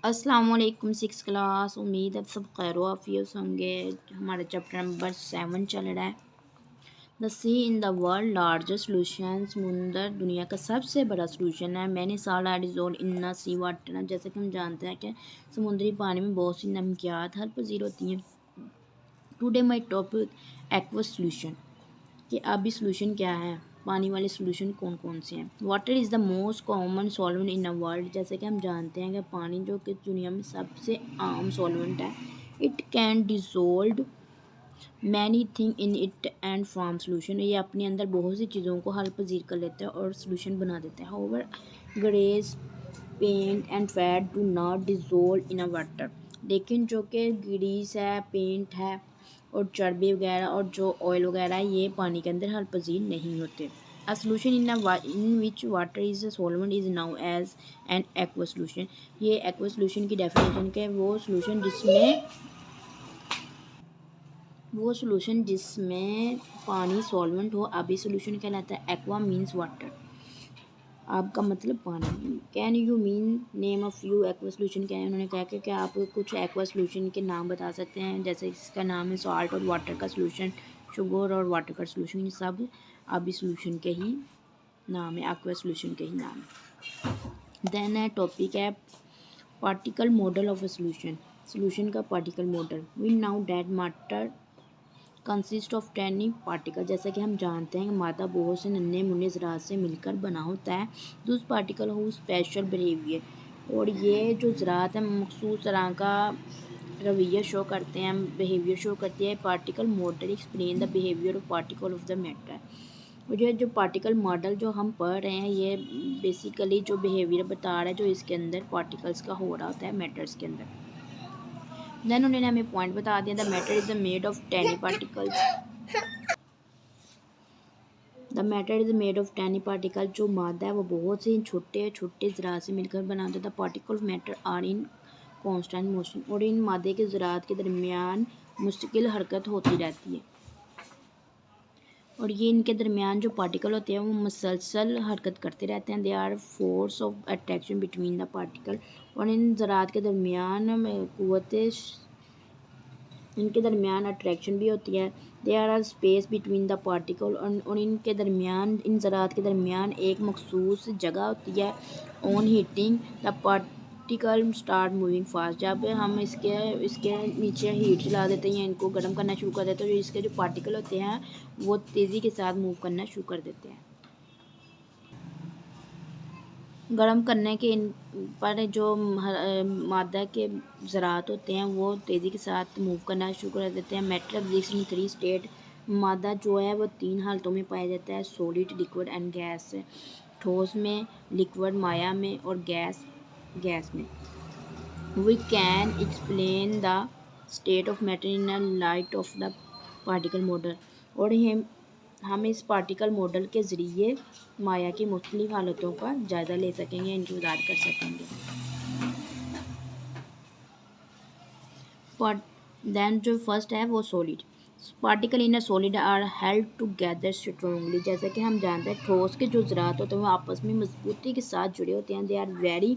अस्सलाम वालेकुम six class. उम्मीद है सब खैर आफियत होंगे। हमारा चैप्टर नंबर 7 चल रहा है। The sea in the world largest solution. समुंदर दुनिया का सबसे बड़ा सोल्यूशन है। मैंने साल डिजोल्व इन सी वाटर। जैसे कि हम जानते हैं कि समुद्री पानी में बहुत सी नमकियात हर पजीर होती हैं। Today my topic aqueous solution, कि अभी सोल्यूशन क्या है, पानी वाले सोल्यूशन कौन कौन से हैं। Water is the most common solvent in a world. जैसे कि हम जानते हैं कि पानी जो कि दुनिया में सबसे आम सॉल्वेंट है। It can dissolve many thing in it and form solution. ये अपने अंदर बहुत सी चीज़ों को हल पजीर कर लेता है और सोल्यूशन बना देता है। However grease, paint and fat do not dissolve in a water. लेकिन जो कि ग्रीस है, पेंट है और चर्बी वगैरह और जो ऑयल वगैरह है, ये पानी के अंदर हल पजीर नहीं होते। A solution in which water is a solvent is known as an aqueous solution। ये aqueous solution की डेफिनेशन के वो सॉल्यूशन जिसमें पानी सॉल्वेंट हो, अभी सॉल्यूशन कहलाता है। एक्वा मीन्स वाटर, आपका मतलब पानी। Can you mean name of few aqua solution. क्या है, उन्होंने कहा कि क्या आप कुछ एक्वा सॉल्यूशन के नाम बता सकते हैं। जैसे इसका नाम है सॉल्ट और वाटर का सॉल्यूशन, शुगर और वाटर का सॉल्यूशन, ये सब अभी सॉल्यूशन के ही नाम है, एक्वा सॉल्यूशन के ही नाम है। देन है टॉपिक है particle model of a solution. Solution का particle model. We now that matter consist of tiny particle. जैसा कि हम जानते हैं कि मादा बहुत से नन्हे मुन्ने ज़रात से मिलकर बना होता है। दूस पार्टिकल हो स्पेशल बिहेवियर, और ये जो ज़रात है मखसूस तरह का रवैया शो करते हैं, बिहेवियर शो करती है। Particle model explain the behaviour of particle of the matter. और ये जो पार्टिकल मॉडल जो हम पढ़ रहे हैं, ये बेसिकली जो बिहेवियर बता रहा है जो इसके अंदर पार्टिकल्स का हो रहा होता है मैटर्स के अंदर। देन उन्होंने हमें पॉइंट बता दिया, the matter is made of tiny particles. The matter is made of tiny particle. जो मादा है वो बहुत से छोटे छोटे ज़रात से मिलकर बना होता है। The particle of matter are in constant motion. और इन मादे के ज़रात के दरमियान मुस्तकिल हरकत होती रहती है। और ये इनके दरमियान जो पार्टिकल होते हैं वो मुसलसल हरकत करते रहते हैं। They are force of attraction between the particle. और इन ज़रात के दरमियान इनके दरमियान अट्रैक्शन भी होती है। There are space between the particle. और इनके दरमियान, इन ज़रात के दरमियान एक मखसूस जगह होती है। On heating the particle start moving fast. जब हम इसके नीचे हीट चला देते हैं, इनको गर्म करना शुरू कर देते हैं, तो इसके जो पार्टिकल होते हैं वो तेज़ी के साथ मूव करना शुरू कर देते हैं। गर्म करने के इन पर जो मादा के ज़रात होते हैं वो तेज़ी के साथ मूव करना शुरू कर देते हैं। Matter exist in 3 state. मादा जो है वो 3 हालतों में पाया जाता है, सॉलिड, लिक्विड एंड गैस। ठोस में, लिक्विड माया में और गैस में। We can explain the state of matter in a light of the particle model. और हम इस पार्टिकल मॉडल के ज़रिए माया की मुख्तलिफ हालतों का जायज़ा ले सकेंगे, इनकी वज़ाहत कर सकेंगे। देन जो फर्स्ट है वो solid. Particle in a solid are held together strongly. जैसे कि हम जानते हैं ठोस के जो ज़रात होते हैं वो आपस में मजबूती के साथ जुड़े होते हैं। They are very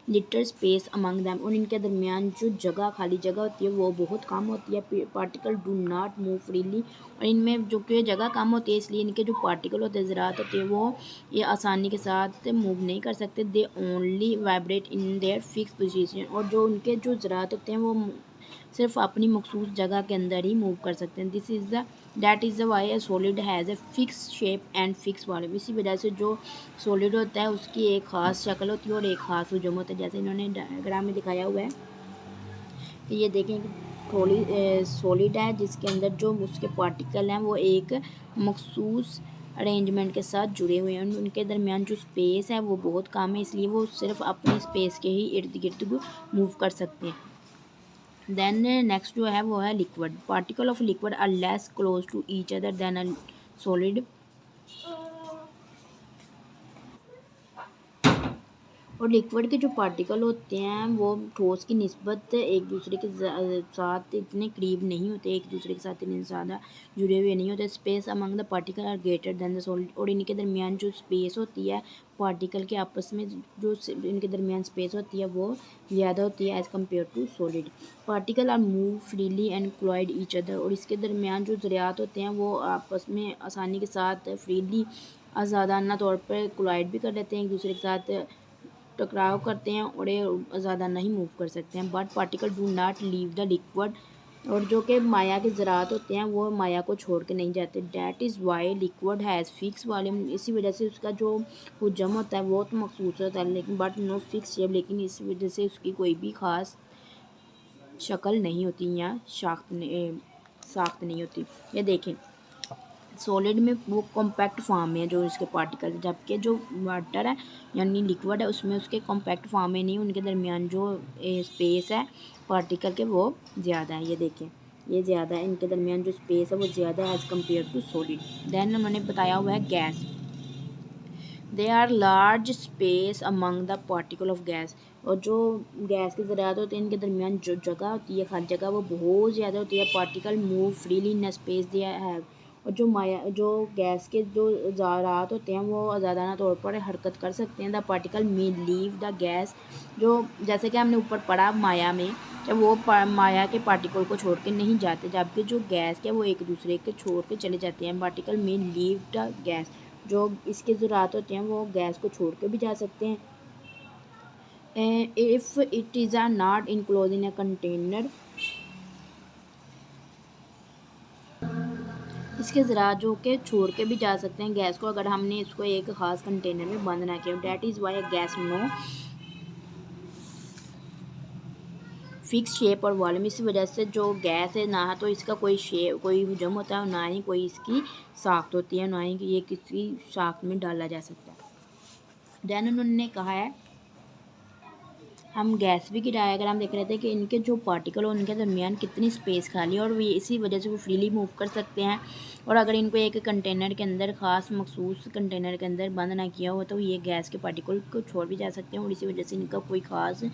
little space among them. और इनके दरमियान जो खाली जगह होती है वो बहुत कम होती है। Particle do not move freely. और इनमें जो कि जगह कम होती है इसलिए इनके जो पार्टिकल होते हैं, ज़रात होते हैं, वो ये आसानी के साथ मूव नहीं कर सकते। They only vibrate in their fix position. और जो उनके जो ज़रात होते हैं वो सिर्फ अपनी मखसूस जगह के अंदर ही मूव कर सकते हैं। That is the why a solid has a fix shape and fix volume. इसी वजह से जो सॉलिड होता है उसकी एक ख़ास शक्ल होती है और एक ख़ास हजम होता है। जैसे इन्होंने डायग्राम में दिखाया हुआ है कि ये देखें कि थोड़ी सॉलिड है जिसके अंदर जो उसके पार्टिकल हैं वो एक मखसूस अरेंजमेंट के साथ जुड़े हुए हैं। उनके दरमियान जो स्पेस है वो बहुत कम है, इसलिए वो सिर्फ अपनी स्पेस के ही इर्द गिर्द मूव कर सकते हैं। देन नेक्स्ट जो है वो है liquid. Particle of liquid are less close to each other than a solid. और लिक्विड के जो पार्टिकल होते हैं वो ठोस की निस्बत एक दूसरे के साथ इतने करीब नहीं होते, एक दूसरे के साथ इतने ज़्यादा जुड़े हुए नहीं होते। Space among the particle are greater than the solid. और इनके दरमियान जो स्पेस होती है पार्टिकल के आपस में जो इनके दरमियान स्पेस होती है वो ज़्यादा होती है as compare to solid. Particle are move freely and collide each other, और इसके दरमियान जो ज़रात होते हैं वो आपस में आसानी के साथ फ्रीली आज़ादाना तौर पर क्लॉइड भी कर लेते हैं, एक दूसरे के साथ टकराव करते हैं और ये ज़्यादा नहीं मूव कर सकते हैं। But particle do not leave the liquid, और जो कि माया के ज़रात होते हैं वो माया को छोड़ के नहीं जाते। That is Y liquid has fix volume, इसी वजह से उसका जो हुजम होता है वो तो मखसूस होता है लेकिन बट नो फिक्स शेप, लेकिन इस वजह से उसकी कोई भी ख़ास शक्ल नहीं होती या साख्त नहीं होती। ये देखें सॉलिड में वो कॉम्पैक्ट फॉर्म में है जो इसके पार्टिकल, जबकि जो वाटर है यानी लिक्विड है उसमें उसके कॉम्पैक्ट फॉर्म में नहीं, उनके दरमियान जो स्पेस है पार्टिकल के वो ज़्यादा है। ये देखें ये ज़्यादा है, इनके दरमियान जो स्पेस है वो ज़्यादा है as compare to solid. Then उन्होंने बताया हुआ है gas, they are large space among the particle of gas, और जो गैस के ज़रात होते हैं इनके दरमियान जो जगह होती है खाली जगह वो बहुत ज़्यादा होती है। Particle move freely in space they have, और जो गैस के जो ज़रात होते हैं वो आज़ादाना तौर पर हरकत कर सकते हैं। The particle may leave the gas, जो जैसे कि हमने ऊपर पढ़ा माया में जब वो माया के पार्टिकल को छोड़ के नहीं जाते, जबकि जो गैस के वो एक दूसरे के छोड़ के चले जाते हैं। Particle may leave the gas, जो इसके ज़रात होते हैं वो गैस को छोड़ के भी जा सकते हैं। If it is ah not enclose in a container, इसके ज़रात जो के छोड़ के भी जा सकते हैं गैस को अगर हमने इसको एक ख़ास कंटेनर में बंद ना किया। That is why gas no fix shape और वॉल्यूम, इसी वजह से जो गैस है ना तो इसका कोई शेप कोई हुजम होता है और ना ही कोई इसकी साख्त होती है, ना ही ये किसी साख्त में डाला जा सकता है। दैन उन्होंने कहा है हम गैस भी गिराए अगर हम देख रहे थे कि इनके जो पार्टिकल हो उनके दरमियान कितनी स्पेस खाली है और ये इसी वजह से वो फ्रीली मूव कर सकते हैं। और अगर इनको एक कंटेनर के अंदर ख़ास मखसूस कंटेनर के अंदर बंद ना किया हो तो ये गैस के पार्टिकल को छोड़ भी जा सकते हैं और इसी वजह से इनका कोई ख़ास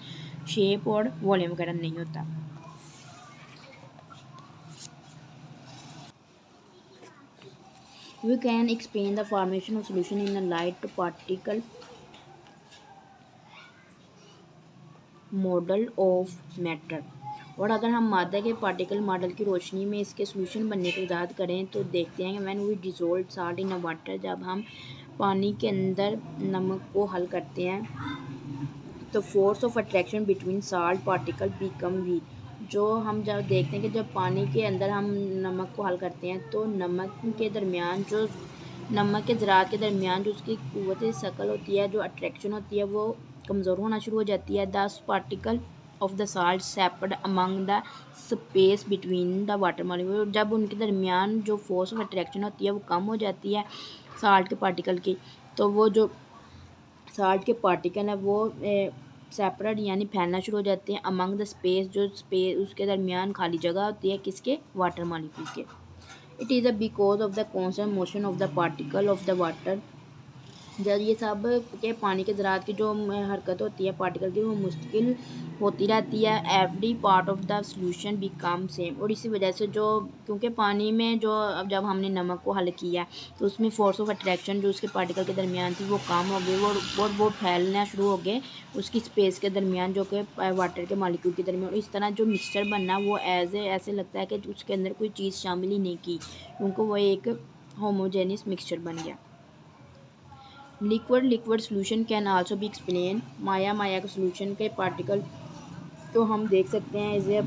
शेप और वॉल्यूम वगैरह नहीं होता। We can explain the formation of solution in a light particle model of matter, और अगर हम मादा के पार्टिकल मॉडल की रोशनी में इसके सोल्यूशन बनने की वजाहत करें तो देखते हैं कि when we dissolve salt in a water, जब हम पानी के अंदर नमक को हल करते हैं तो force of attraction between salt particle become weak. जो हम जब देखते हैं कि जब पानी के अंदर हम नमक को हल करते हैं तो नमक के दरमियान जो नमक के ज़रात के दरमियान जो उसकी क़ुव्वत शकल होती है, जो अट्रैक्शन होती है वो कमज़ोर होना शुरू हो जाती है। The particle of the salt separate among the space between the water molecule, जब उनके दरमियान जो फोर्स ऑफ अट्रैक्शन होती है वो कम हो जाती है साल्ट के पार्टिकल की, तो वो जो साल्ट के पार्टिकल है वो सेपरेट यानी फैलना शुरू हो जाते हैं अमंग द स्पेस, जो स्पेस उसके दरमियान खाली जगह होती है किसके वाटर मॉलिक्यूल के। It is a because of the constant motion of the particle of the water, जब ये सब के पानी के ज़रात की जो हरकत होती है पार्टिकल की वो मुश्किल होती रहती है। Every part of the solution become same, और इसी वजह से जो क्योंकि पानी में जो अब जब हमने नमक को हल किया तो उसमें फोर्स ऑफ अट्रैक्शन जो उसके पार्टिकल के दरमियान थी वो कम हो गई, वो फैलना शुरू हो गए उसकी स्पेस के दरमियान जो कि वाटर के मॉलिक्यूल के दरमियान। इस तरह जो मिक्सचर बनना वो ऐसे लगता है कि उसके अंदर कोई चीज़ शामिल ही नहीं की क्योंकि वो एक होमोजेनियस मिक्सचर बन गया। Liquid solution can also be explain, माया का सोल्यूशन के पार्टिकल तो हम देख सकते हैं इसे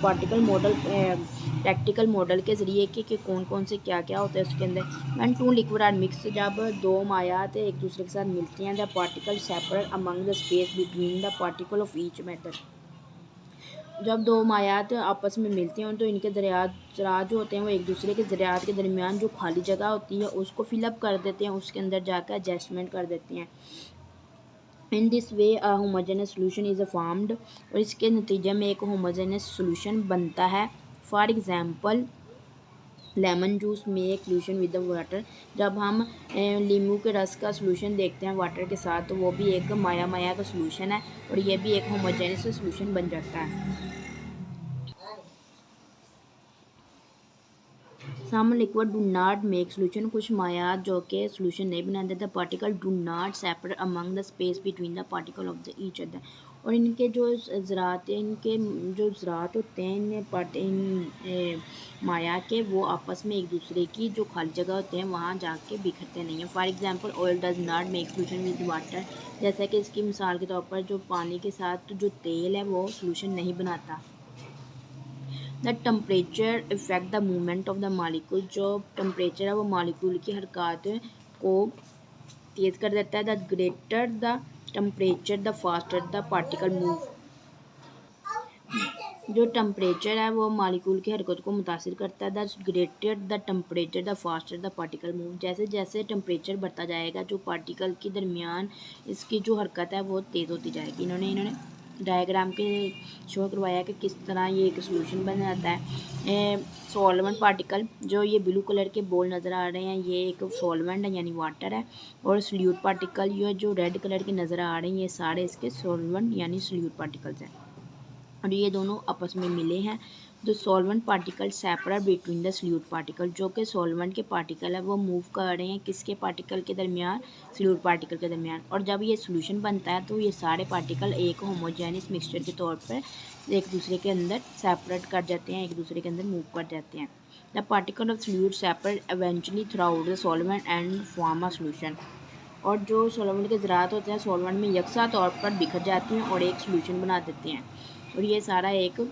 पार्टिकल मॉडल प्रैक्टिकल मॉडल के ज़रिए कि कौन कौन से क्या क्या होता है उसके अंदर। When two liquid are mix, जब दो मायात एक दूसरे के साथ मिलती हैं, the particle separate among the space between the particle of each method, जब दो मायात आपस में मिलती हैं तो इनके ज़रात जो होते हैं वो एक दूसरे के ज़रात के दरमियान जो खाली जगह होती है उसको फिलअप कर देते हैं, उसके अंदर जाकर एडजस्टमेंट कर देते हैं। In this way a homogeneous solution is formed, और इसके नतीजे में एक होमोजेनस सोल्यूशन बनता है। फॉर एग्ज़ाम्पल लेमन जूस में एक सोल्यूशन विद द वाटर, जब हम नींबू के रस का सोल्यूशन देखते हैं वाटर के साथ तो वो भी एक माया का सोल्यूशन है और ये भी एक होमोजेनस सोल्यूशन बन जाता है। Some liquid do not make solution, कुछ मायात जो कि सोल्यूशन नहीं बनाते। The particle do not separate among the space between the particle of the each other, और इनके जो ज़रात इनके जो ज़रात होते हैं इन माया के, वो आपस में एक दूसरे की जो खाली जगह होते हैं वहाँ जाके बिखरते नहीं हैं। For example oil does not make solution with water, जैसा कि इसकी मिसाल के तौर पर जो पानी के साथ जो तेल है वो सोल्यूशन नहीं बनाता। The temperature effect the movement of the molecule, जो टेम्परेचर है वो मालिक्यूल की हरकत को तेज़ कर देता है। The greater the temperature the faster the particle move, जो टेम्परेचर है वो मालिक्यूल की हरकत को मुतासिर करता है। The greater the temperature the faster the particle move, जैसे जैसे टेम्परेचर बढ़ता जाएगा जो पार्टिकल के दरमियान इसकी जो हरकत है वो तेज़ होती जाएगी। इन्होंने डायग्राम के शो करवाया कि किस तरह ये एक सोल्यूशन बन जाता है। सॉल्वेंट पार्टिकल, जो ये ब्लू कलर के बॉल नज़र आ रहे हैं ये एक सॉल्वेंट है यानी वाटर है, और सोल्यूट पार्टिकल ये जो रेड कलर के नज़र आ रहे हैं ये सारे इसके सॉल्वेंट यानी सोल्यूट पार्टिकल्स हैं, और ये दोनों आपस में मिले हैं। जो solvent particle separate between the solute particle, जो कि सॉल्वेंट के पार्टिकल है वो मूव कर रहे हैं किसके पार्टिकल के दरमियान, सोल्यूट पार्टिकल के दरमियान, और जब ये सोल्यूशन बनता है तो ये सारे पार्टिकल एक होमोजेनियस मिक्सचर के तौर पर एक दूसरे के अंदर सेपरेट कर जाते हैं, एक दूसरे के अंदर मूव कर जाते हैं। The particle of solute separate eventually through out the solvent and form a solution, और जो सॉल्वेंट के ज़रात होते हैं सॉल्वेंट में यकसा तौर पर बिखर जाती हैं और एक सोल्यूशन बना देते हैं, और ये सारा एक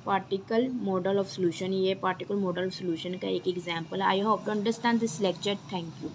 पार्टिकल मॉडल ऑफ सोल्यूशन, ये पार्टिकल मॉडल ऑफ सोल्यूशन का एक एग्जांपल है। I hope to understand this lecture. Thank you.